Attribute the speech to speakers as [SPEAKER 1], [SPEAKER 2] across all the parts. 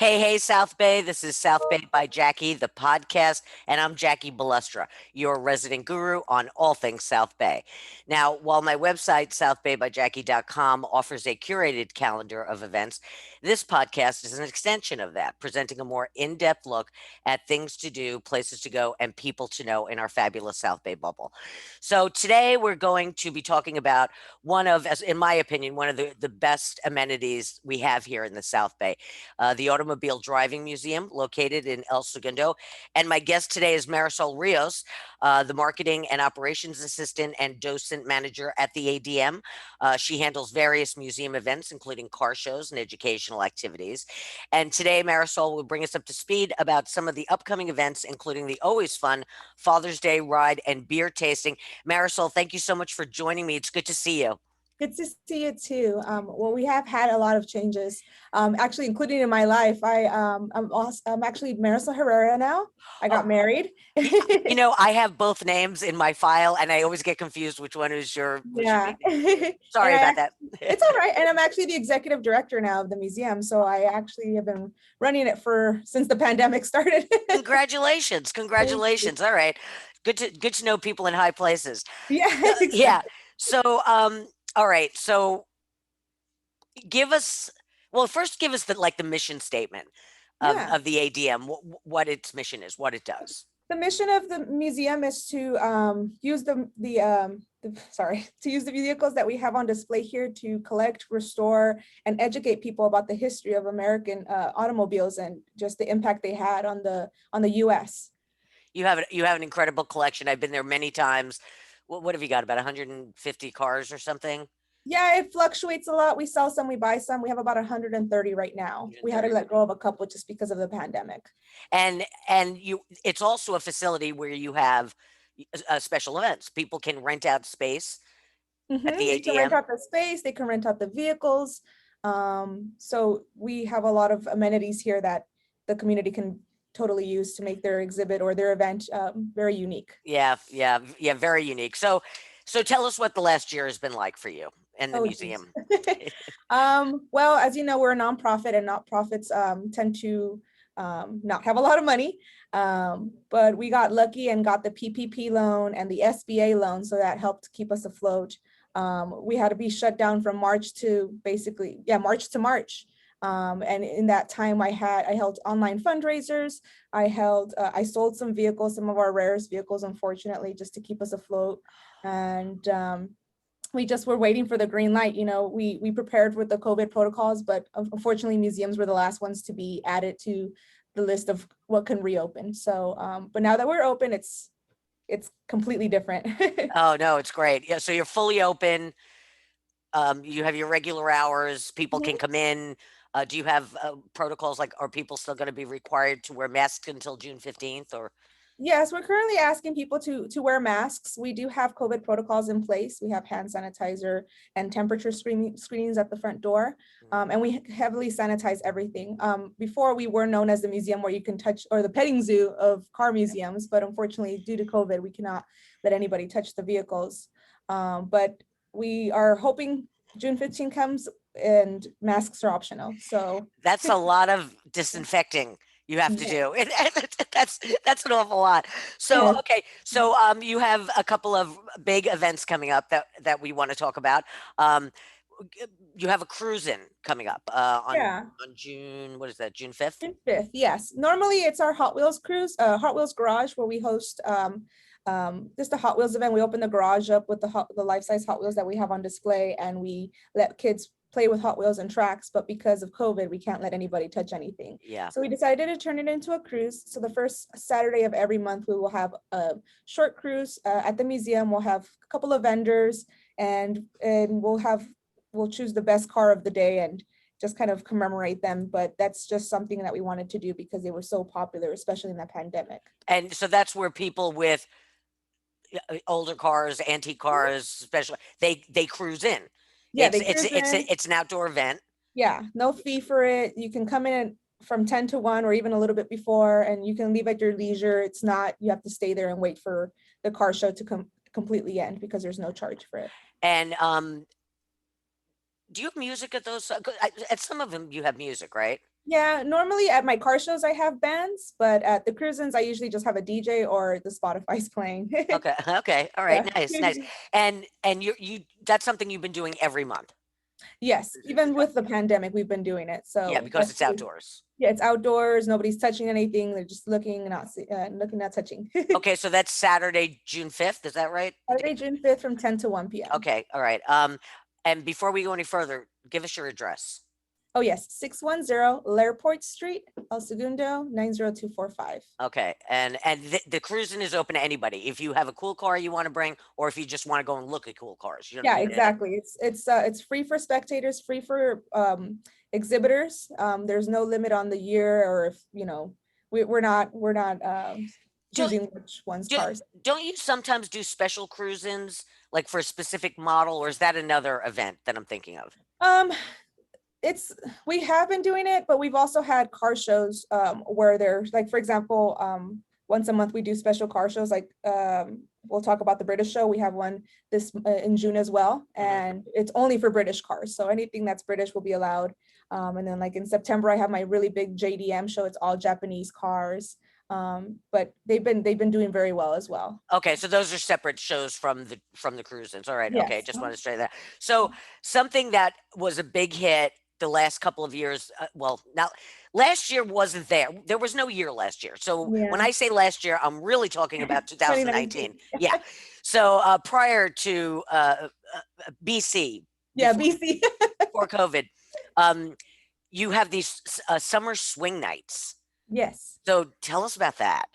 [SPEAKER 1] Hey, South Bay. This is South Bay by Jackie, the podcast, and I'm Jackie Balestra, your resident guru on all things South Bay. Now, while my website, southbaybyjackie.com, offers a curated calendar of events, this podcast is an extension of that, presenting a more in depth look at things to do, places to go, and people to know in our fabulous South Bay bubble. So, today we're going to be talking about one of, as in my opinion, one of the best amenities we have here in the South Bay, the Automobile Driving Museum located in El Segundo. And my guest today is Marisol Rios, the Marketing and Operations Assistant and Docent Manager at the ADM. She handles various museum events, including car shows and educational activities. And today, Marisol will bring us up to speed about some of the upcoming events, including the always fun Father's Day ride and beer tasting. Marisol, thank you so much for joining me. It's good to see you.
[SPEAKER 2] Good to see you too. Well, we have had a lot of changes, actually, including in my life. I'm actually Marisol Herrera now. I got married.
[SPEAKER 1] I have both names in my file, and I always get confused which one is which should
[SPEAKER 2] Yeah.
[SPEAKER 1] be. Sorry about that.
[SPEAKER 2] It's all right. And I'm actually the executive director now of the museum. So I actually have been running it since the pandemic started.
[SPEAKER 1] Congratulations. Congratulations. All right. Good to know people in high places.
[SPEAKER 2] Yeah, exactly.
[SPEAKER 1] Yeah. So all right. So first give us the mission statement of,
[SPEAKER 2] Yeah.
[SPEAKER 1] of the ADM, what its mission is, what it does.
[SPEAKER 2] The mission of the museum is to use to use the vehicles that we have on display here to collect, restore, and educate people about the history of American automobiles and just the impact they had on the U.S.
[SPEAKER 1] You have an incredible collection. I've been there many times. What have you got? About 150 cars or something?
[SPEAKER 2] Yeah, it fluctuates a lot. We sell some, we buy some. We have about 130 right now. We had to let go of a couple just because of the pandemic.
[SPEAKER 1] And it's also a facility where you have special events. People can rent out space at the
[SPEAKER 2] They can rent
[SPEAKER 1] ADM.
[SPEAKER 2] out the space, they can rent out the vehicles. So we have a lot of amenities here that the community can totally use to make their exhibit or their event very unique.
[SPEAKER 1] Yeah, very unique. So tell us what the last year has been like for you and the museum.
[SPEAKER 2] Well, as you know, we're a nonprofit, and nonprofits tend to not have a lot of money. But we got lucky and got the PPP loan and the SBA loan, so that helped keep us afloat. We had to be shut down from March to March. And in that time, I held online fundraisers. I sold some vehicles, some of our rarest vehicles, unfortunately, just to keep us afloat. And we just were waiting for the green light. We prepared with the COVID protocols, but unfortunately, museums were the last ones to be added to the list of what can reopen. So, but now that we're open, it's completely different.
[SPEAKER 1] Oh no, it's great. Yeah, so you're fully open. You have your regular hours. People can come in. Do you have protocols, like, are people still going to be required to wear masks until June 15th or?
[SPEAKER 2] Yes, we're currently asking people to wear masks. We do have COVID protocols in place. We have hand sanitizer and temperature screenings at the front door. And we heavily sanitize everything. Before, we were known as the museum where you can touch, or the petting zoo of car museums, but unfortunately, due to COVID, we cannot let anybody touch the vehicles. But we are hoping June 15 comes and masks are optional. So
[SPEAKER 1] that's a lot of disinfecting you have to do. That's an awful lot. So, okay. So, you have a couple of big events coming up that we want to talk about. You have a cruise-in coming up on June, what is that, June 5th?
[SPEAKER 2] June 5th, yes. Normally it's our Hot Wheels cruise, Hot Wheels Garage, where we host just a Hot Wheels event. We open the garage up with the life-size Hot Wheels that we have on display, and we let kids play with Hot Wheels and tracks, but because of COVID, we can't let anybody touch anything.
[SPEAKER 1] Yeah.
[SPEAKER 2] So we decided to turn it into a cruise. So the first Saturday of every month, we will have a short cruise at the museum. We'll have a couple of vendors, and we'll choose the best car of the day and just kind of commemorate them. But that's just something that we wanted to do because they were so popular, especially in the pandemic.
[SPEAKER 1] And so that's where people with older cars, antique cars, especially, they cruise in.
[SPEAKER 2] Yeah,
[SPEAKER 1] it's an outdoor event.
[SPEAKER 2] Yeah, no fee for it. You can come in from 10 to 1 or even a little bit before, and you can leave at your leisure. It's not, you have to stay there and wait for the car show to completely end because there's no charge for it.
[SPEAKER 1] And do you have music at those? At some of them you have music, right?
[SPEAKER 2] Yeah, normally at my car shows I have bands, but at the cruisins I usually just have a DJ or the Spotify's playing.
[SPEAKER 1] Okay. Okay. All right.
[SPEAKER 2] Yeah.
[SPEAKER 1] Nice. Nice. And you that's something you've been doing every month.
[SPEAKER 2] Yes, even with the pandemic, we've been doing it.
[SPEAKER 1] Yeah,
[SPEAKER 2] So
[SPEAKER 1] because it's outdoors.
[SPEAKER 2] yeah, it's outdoors. Nobody's touching anything. They're just looking, looking, not touching.
[SPEAKER 1] Okay, so that's Saturday, June 5th. Is that right? The
[SPEAKER 2] Saturday,
[SPEAKER 1] date?
[SPEAKER 2] June 5th from 10 to 1 p.m.
[SPEAKER 1] Okay. All right. And before we go any further, give us your address.
[SPEAKER 2] Oh, yes, 610 Lairport Street, El Segundo, 90245.
[SPEAKER 1] Okay. And the cruising is open to anybody. If you have a cool car you want to bring, or if you just want to go and look at cool cars.
[SPEAKER 2] Yeah, exactly. It's free for spectators, free for exhibitors. There's no limit on the year, or if we're not
[SPEAKER 1] Don't
[SPEAKER 2] choosing which one's
[SPEAKER 1] do,
[SPEAKER 2] cars.
[SPEAKER 1] don't you sometimes do special cruisins like for a specific model, or is that another event that I'm thinking of?
[SPEAKER 2] Um, we have been doing it, but we've also had car shows where there's, like, for example, once a month we do special car shows. Like we'll talk about the British show. We have one this in June as well, and it's only for British cars. So anything that's British will be allowed. And then, like, in September, I have my really big JDM show. It's all Japanese cars. But they've been doing very well as well.
[SPEAKER 1] Okay, so those are separate shows from the cruisins. All right. Okay,
[SPEAKER 2] Yes.
[SPEAKER 1] just want to straighten that. So something that was a big hit the last couple of years. Well, now last year wasn't there. There was no year last year. So when
[SPEAKER 2] Yeah.
[SPEAKER 1] I say last year, I'm really talking about 2019.
[SPEAKER 2] 2019.
[SPEAKER 1] Yeah. So prior to BC,
[SPEAKER 2] Yeah,
[SPEAKER 1] before,
[SPEAKER 2] BC.
[SPEAKER 1] before COVID, you have these summer swing nights.
[SPEAKER 2] Yes.
[SPEAKER 1] So tell us about that.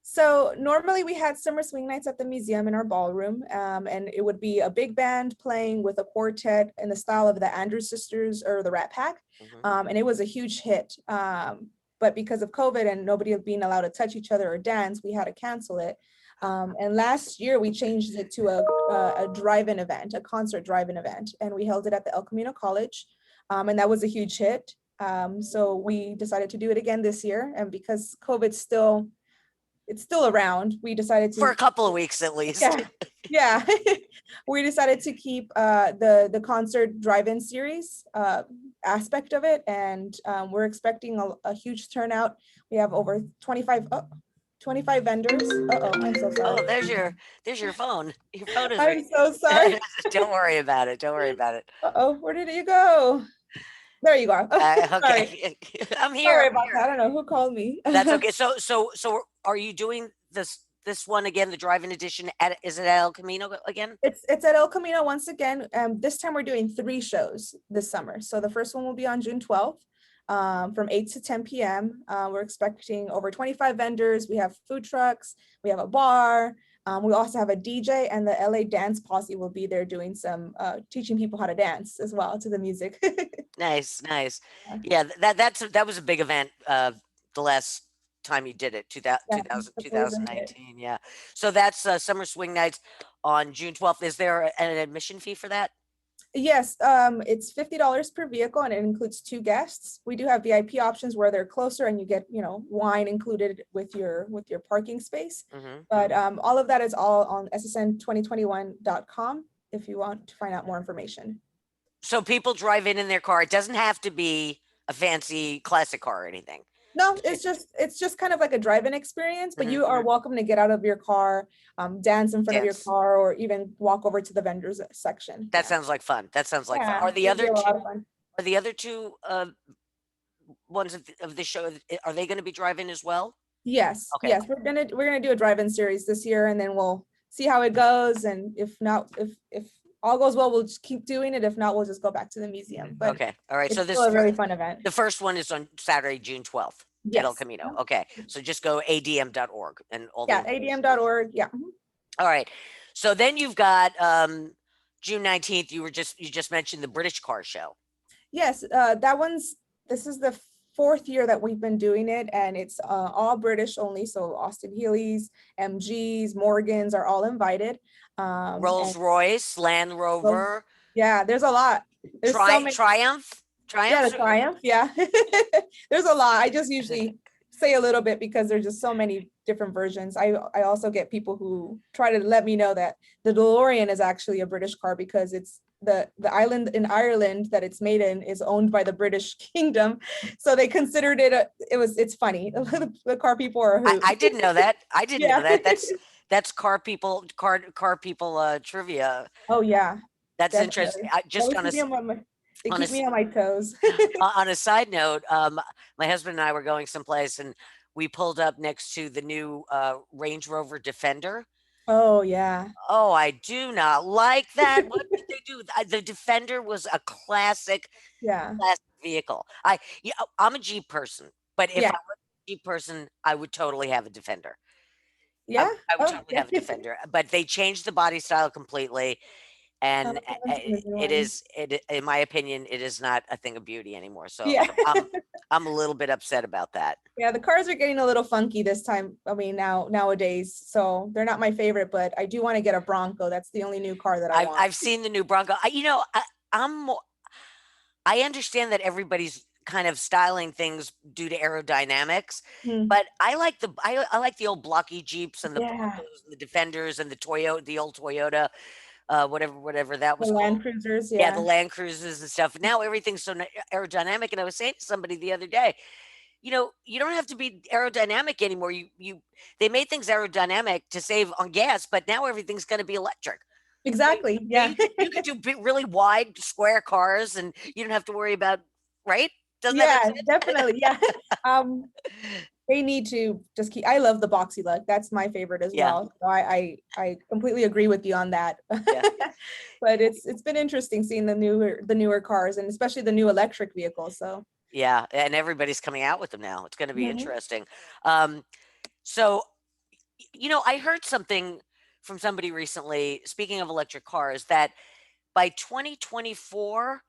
[SPEAKER 2] So normally we had summer swing nights at the museum in our ballroom, and it would be a big band playing with a quartet in the style of the Andrews Sisters or the Rat Pack, and it was a huge hit. But because of COVID and nobody being allowed to touch each other or dance, we had to cancel it. And last year we changed it to a drive-in event, a concert drive-in event, and we held it at the El Camino College, and that was a huge hit. So we decided to do it again this year, and because COVID's still around, we decided to,
[SPEAKER 1] for a couple of weeks at least.
[SPEAKER 2] Yeah. We decided to keep the concert drive-in series aspect of it, and we're expecting a huge turnout. We have over 25 vendors. I'm so sorry.
[SPEAKER 1] Oh, there's your phone. Your phone is
[SPEAKER 2] I'm so sorry.
[SPEAKER 1] Don't worry about it. Don't worry about it.
[SPEAKER 2] Where did you go? There you are.
[SPEAKER 1] Okay. I'm here.
[SPEAKER 2] Sorry about that. I don't know who called me.
[SPEAKER 1] That's okay. So are you doing this one again, the drive-in edition is it at El Camino again?
[SPEAKER 2] It's at El Camino once again. This time we're doing 3 shows this summer. So the first one will be on June 12th, from 8 to 10 p.m. We're expecting over 25 vendors. We have food trucks, we have a bar. We also have a DJ, and the LA Dance Posse will be there doing some teaching people how to dance as well to the music.
[SPEAKER 1] Nice. Yeah, that was a big event the last time you did it, 2019. Yeah. So that's Summer Swing Nights on June 12th. Is there an admission fee for that?
[SPEAKER 2] Yes, it's $50 per vehicle, and it includes 2 guests. We do have VIP options where they're closer and you get, wine included with your parking space. But all of that is all on ssn2021.com if you want to find out more information.
[SPEAKER 1] So people drive in their car. It doesn't have to be a fancy classic car or anything.
[SPEAKER 2] No, it's just kind of like a drive-in experience, but you are welcome to get out of your car, dance in front of your car, or even walk over to the vendors section.
[SPEAKER 1] That sounds like fun. Fun. Are the other two ones of the show, are they going to be drive-in as well?
[SPEAKER 2] Yes.
[SPEAKER 1] Okay.
[SPEAKER 2] Yes, we're gonna do a drive-in series this year, and then we'll see how it goes. And if not, if all goes well, we'll just keep doing it. If not, we'll just go back to the museum. But
[SPEAKER 1] okay. All right. So this
[SPEAKER 2] is a really fun event.
[SPEAKER 1] The first one is on Saturday, June 12th at El Camino. Okay. So just go adm.org and all that.
[SPEAKER 2] Yeah, adm.org. Yeah.
[SPEAKER 1] All right. So then you've got June 19th. You just mentioned the British car show.
[SPEAKER 2] Yes, this is the 4th year that we've been doing it, and it's all British only. So Austin Healey's, MG's, Morgan's are all invited.
[SPEAKER 1] Rolls Royce, Land Rover.
[SPEAKER 2] Yeah, there's a lot. There's
[SPEAKER 1] Triumph.
[SPEAKER 2] Yeah, the Triumph. Yeah, there's a lot. I just usually say a little bit because there's just so many different versions. I also get people who try to let me know that the DeLorean is actually a British car because it's the island in Ireland that it's made in is owned by the British Kingdom, so they considered it it's funny. The car people are a hoot.
[SPEAKER 1] I didn't know that. I didn't know
[SPEAKER 2] Yeah.
[SPEAKER 1] that. That's car people trivia.
[SPEAKER 2] Oh yeah,
[SPEAKER 1] That's interesting.
[SPEAKER 2] definitely. That
[SPEAKER 1] Just
[SPEAKER 2] would keep me on they
[SPEAKER 1] on a
[SPEAKER 2] keep me on my toes.
[SPEAKER 1] on a side note, my husband and I were going someplace and we pulled up next to the new Range Rover Defender.
[SPEAKER 2] Oh yeah.
[SPEAKER 1] Oh, I do not like that. What did they do? The Defender was a
[SPEAKER 2] Yeah.
[SPEAKER 1] classic vehicle. I'm a Jeep person, but if
[SPEAKER 2] Yeah.
[SPEAKER 1] I was a Jeep person, I would totally have a Defender.
[SPEAKER 2] Yeah.
[SPEAKER 1] I would
[SPEAKER 2] Oh
[SPEAKER 1] totally
[SPEAKER 2] yeah.
[SPEAKER 1] have a Defender, but they changed the body style completely, and
[SPEAKER 2] Oh, that's the new one.
[SPEAKER 1] in my opinion, it is not a thing of beauty anymore. So
[SPEAKER 2] Yeah.
[SPEAKER 1] I'm a little bit upset about that.
[SPEAKER 2] Yeah, the cars are getting a little funky this time. I mean, nowadays, so they're not my favorite, but I do want to get a Bronco. That's the only new car that I want.
[SPEAKER 1] I've seen the new Bronco. I'm I understand that everybody's kind of styling things due to aerodynamics,
[SPEAKER 2] Hmm.
[SPEAKER 1] but I like the old blocky Jeeps and the
[SPEAKER 2] Yeah,
[SPEAKER 1] Broncos and the Defenders and the old Toyota, whatever that
[SPEAKER 2] the
[SPEAKER 1] was called.
[SPEAKER 2] Land Cruisers.
[SPEAKER 1] Yeah, the
[SPEAKER 2] Yeah,
[SPEAKER 1] Land Cruisers and stuff. Now everything's so aerodynamic, and I was saying to somebody the other day, you don't have to be aerodynamic anymore. They made things aerodynamic to save on gas, but now everything's going to be electric. So,
[SPEAKER 2] exactly. Yeah,
[SPEAKER 1] you could do really wide square cars, and you don't have to worry about right. Doesn't that make
[SPEAKER 2] yeah,
[SPEAKER 1] sense?
[SPEAKER 2] definitely. Yeah. Um, they need to just keep. I love the boxy look. That's my favorite as
[SPEAKER 1] Yeah,
[SPEAKER 2] well. So I completely agree with you on that.
[SPEAKER 1] yeah,
[SPEAKER 2] But it's been interesting seeing the newer cars and especially the new electric vehicles. So.
[SPEAKER 1] yeah. And everybody's coming out with them now. It's going to be
[SPEAKER 2] Mhm.
[SPEAKER 1] interesting. Um, so I heard something from somebody recently. Speaking of electric cars, that by 2024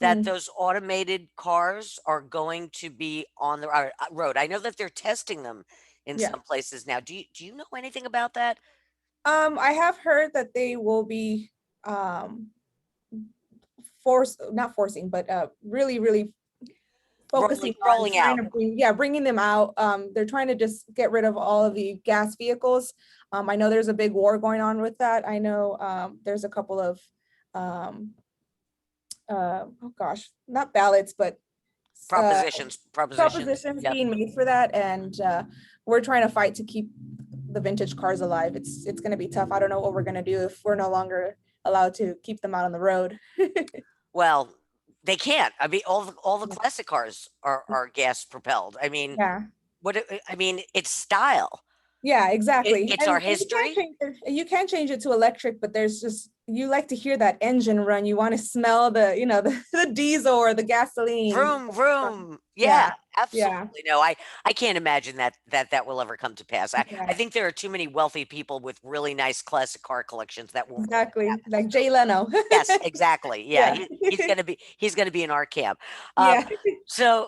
[SPEAKER 1] that
[SPEAKER 2] Mm,
[SPEAKER 1] those automated cars are going to be on the road. I know that they're testing them in
[SPEAKER 2] yeah.
[SPEAKER 1] some places now. Do you know anything about that?
[SPEAKER 2] I have heard that they will be um not forcing, but really focusing on
[SPEAKER 1] Rolling
[SPEAKER 2] trying
[SPEAKER 1] out.
[SPEAKER 2] to bringing them out. They're trying to just get rid of all of the gas vehicles. I know there's a big war going on with that. I know there's a couple of um oh gosh, not ballots, but uh
[SPEAKER 1] Propositions.
[SPEAKER 2] propositions
[SPEAKER 1] Yep.
[SPEAKER 2] being made for that, and we're trying to fight to keep the vintage cars alive. It's going to be tough. I don't know what we're going to do if we're no longer allowed to keep them out on the road.
[SPEAKER 1] Well, they can't. I mean, all the classic cars are gas propelled. I mean,
[SPEAKER 2] Yeah.
[SPEAKER 1] I mean, it's style.
[SPEAKER 2] Yeah, exactly.
[SPEAKER 1] It's our
[SPEAKER 2] And
[SPEAKER 1] history.
[SPEAKER 2] you can change it to electric, but there's just you like to hear that engine run. You want to smell the diesel or the gasoline.
[SPEAKER 1] Vroom, vroom. Yeah,
[SPEAKER 2] Yeah. Yeah.
[SPEAKER 1] absolutely. No, I can't imagine that will ever come to pass. I
[SPEAKER 2] Yeah.
[SPEAKER 1] think there are too many wealthy people with really nice classic car collections that won't let it
[SPEAKER 2] Exactly.
[SPEAKER 1] happen.
[SPEAKER 2] Like Jay Leno.
[SPEAKER 1] Yes, exactly. Yeah,
[SPEAKER 2] Yeah.
[SPEAKER 1] he's gonna be in our camp. Um,
[SPEAKER 2] Yeah.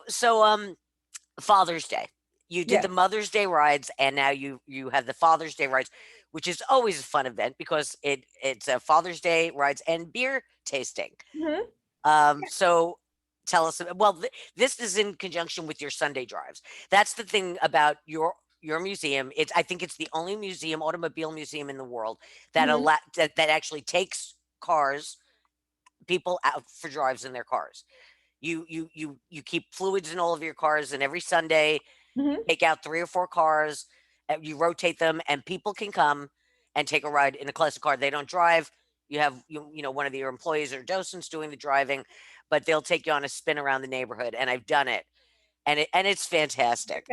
[SPEAKER 1] Father's Day. You did the
[SPEAKER 2] Yes.
[SPEAKER 1] Mother's Day rides, and now you have the Father's Day rides, which is always a fun event because it's a Father's Day rides and beer tasting.
[SPEAKER 2] Mhm.
[SPEAKER 1] So tell us. Well, this is in conjunction with your Sunday drives. That's the thing about your museum. I think it's the only automobile museum in the world
[SPEAKER 2] Mhm.
[SPEAKER 1] that actually takes people out for drives in their cars. You keep fluids in all of your cars, and every Sunday
[SPEAKER 2] Mhm.
[SPEAKER 1] take out 3 or 4 cars, you rotate them, and people can come and take a ride in a classic car. They don't drive. You have one of your employees or docents doing the driving, but they'll take you on a spin around the neighborhood. And I've done it, and it's fantastic.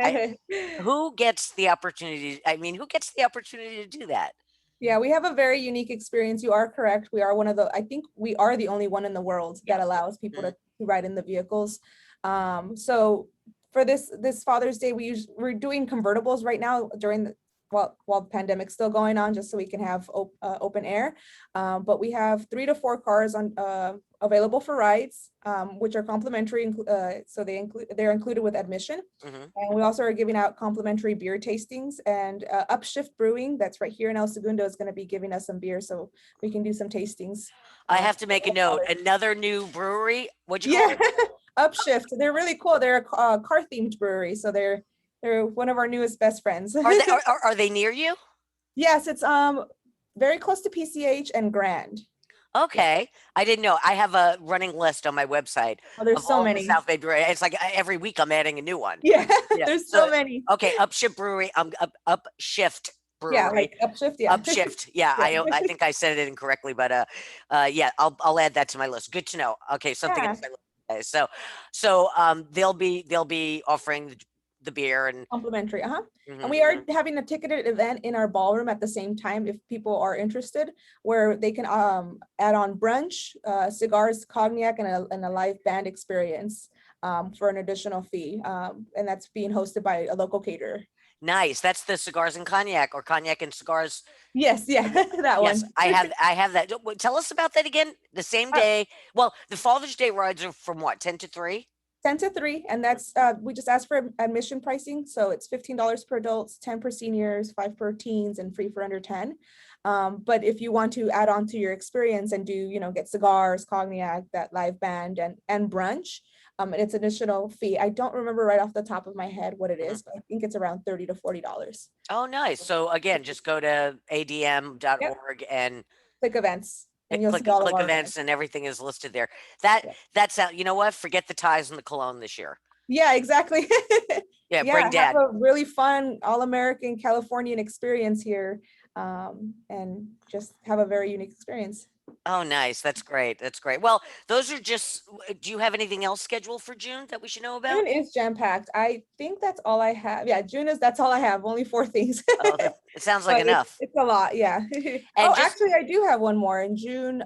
[SPEAKER 1] Who gets the opportunity? I mean, who gets the opportunity to do that?
[SPEAKER 2] Yeah, we have a very unique experience. You are correct. We are one of the, I think we are the only one in the world
[SPEAKER 1] Yeah.
[SPEAKER 2] that allows people
[SPEAKER 1] Mhm.
[SPEAKER 2] to ride in the vehicles. So for this Father's Day, we're doing convertibles right now during while the pandemic's still going on, just so we can have open air. But we have 3 to 4 cars on available for rides, which are complimentary. So they're included with admission.
[SPEAKER 1] Mhm.
[SPEAKER 2] And we also are giving out complimentary beer tastings, and Upshift Brewing, that's right here in El Segundo, is going to be giving us some beer so we can do some tastings.
[SPEAKER 1] I have to make a note.
[SPEAKER 2] Father's-
[SPEAKER 1] Another new brewery. What'd you call
[SPEAKER 2] Yeah,
[SPEAKER 1] it?
[SPEAKER 2] Upshift. They're really cool. They're a car themed brewery, so they're one of our newest best friends.
[SPEAKER 1] Are they near you?
[SPEAKER 2] Yes, it's very close to PCH and Grand.
[SPEAKER 1] Okay. I didn't know. I have a running list on my website
[SPEAKER 2] Oh,
[SPEAKER 1] of
[SPEAKER 2] there's so
[SPEAKER 1] all the
[SPEAKER 2] many.
[SPEAKER 1] South Bay breweries. It's like every week I'm adding a new one.
[SPEAKER 2] Yeah,
[SPEAKER 1] Yeah.
[SPEAKER 2] there's
[SPEAKER 1] So
[SPEAKER 2] so many.
[SPEAKER 1] okay, Upshift Brewery, Upshift
[SPEAKER 2] Yeah,
[SPEAKER 1] Brewery.
[SPEAKER 2] like Upshift. Yeah.
[SPEAKER 1] Upshift. Yeah,
[SPEAKER 2] Yeah.
[SPEAKER 1] I think I said it incorrectly, but yeah, I'll add that to my list. Good to know. Okay, something
[SPEAKER 2] Yeah.
[SPEAKER 1] else I love. Okay, so they'll be offering the beer and
[SPEAKER 2] Complimentary, uh-huh. And
[SPEAKER 1] mhm,
[SPEAKER 2] we are
[SPEAKER 1] mhm.
[SPEAKER 2] having a ticketed event in our ballroom at the same time if people are interested, where they can add on brunch, cigars, cognac, and a live band experience for an additional fee. And that's being hosted by a local caterer.
[SPEAKER 1] Nice. That's the cigars and cognac or cognac and cigars.
[SPEAKER 2] Yes, yeah, that
[SPEAKER 1] Yes,
[SPEAKER 2] one.
[SPEAKER 1] I have that. Tell us about that again. The same
[SPEAKER 2] Uh,
[SPEAKER 1] day. Well, the Father's Day rides are from what, 10 to 3?
[SPEAKER 2] 10 to 3, and that's we just asked for admission pricing, so it's $15 per adults, 10 per seniors, 5 per teens, and free for under 10. But if you want to add on to your experience and do, get cigars, cognac, that live band, and brunch, it's additional fee. I don't remember right off the top of my head what it
[SPEAKER 1] Mhm.
[SPEAKER 2] is, but I think it's around $30 to $40.
[SPEAKER 1] Oh, nice. So again, just go to
[SPEAKER 2] Yep,
[SPEAKER 1] adm.org and
[SPEAKER 2] click events, and you'll see
[SPEAKER 1] click
[SPEAKER 2] all of
[SPEAKER 1] click
[SPEAKER 2] our
[SPEAKER 1] events
[SPEAKER 2] events.
[SPEAKER 1] and everything is listed there. That
[SPEAKER 2] Yeah,
[SPEAKER 1] that's out. You know what? Forget the ties and the cologne this year.
[SPEAKER 2] yeah, exactly.
[SPEAKER 1] Yeah,
[SPEAKER 2] Yeah,
[SPEAKER 1] bring
[SPEAKER 2] have
[SPEAKER 1] dad.
[SPEAKER 2] a really fun all-American Californian experience here, and just have a very unique experience.
[SPEAKER 1] Oh, nice. That's great. That's great. Well, those are just. Do you have anything else scheduled for June that we should know about?
[SPEAKER 2] June is jam-packed. I think that's all I have. Yeah, that's all I have, only 4 things.
[SPEAKER 1] Oh, it sounds like
[SPEAKER 2] But it's
[SPEAKER 1] enough.
[SPEAKER 2] it's a lot, yeah.
[SPEAKER 1] And
[SPEAKER 2] Oh,
[SPEAKER 1] just
[SPEAKER 2] actually, I do have one more in June.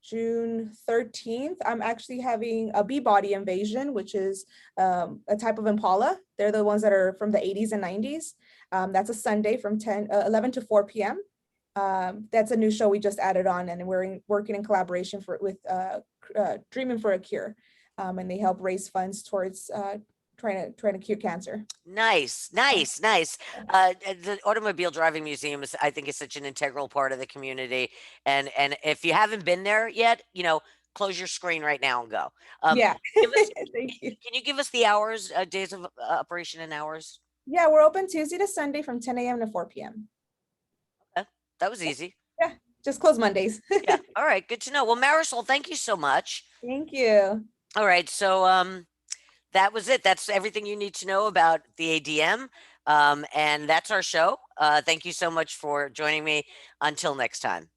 [SPEAKER 2] June 13th, I'm actually having a bee-body invasion, which is a type of impala. They're the ones that are from the 80s and 90s. That's a Sunday from 11 to 4 p.m. That's a new show we just added on, and we're working in collaboration with Dreaming for a Cure. And they help raise funds towards trying to cure cancer.
[SPEAKER 1] nice,
[SPEAKER 2] Yeah.
[SPEAKER 1] nice, nice. The Automobile Driving Museum is, I think, is such an integral part of the community. And if you haven't been there yet, close your screen right now and go. Um,
[SPEAKER 2] Yeah.
[SPEAKER 1] give us,
[SPEAKER 2] Thank you.
[SPEAKER 1] can you give us the hours, days of operation and hours?
[SPEAKER 2] Yeah, we're open Tuesday to Sunday from 10 a.m. to 4 p.m.
[SPEAKER 1] That was easy.
[SPEAKER 2] Yeah, just close Mondays.
[SPEAKER 1] Yeah. All right. Good to know. Well, Marisol, thank you so much.
[SPEAKER 2] Thank you.
[SPEAKER 1] All right. So that was it. That's everything you need to know about the ADM. And that's our show. Thank you so much for joining me. Until next time.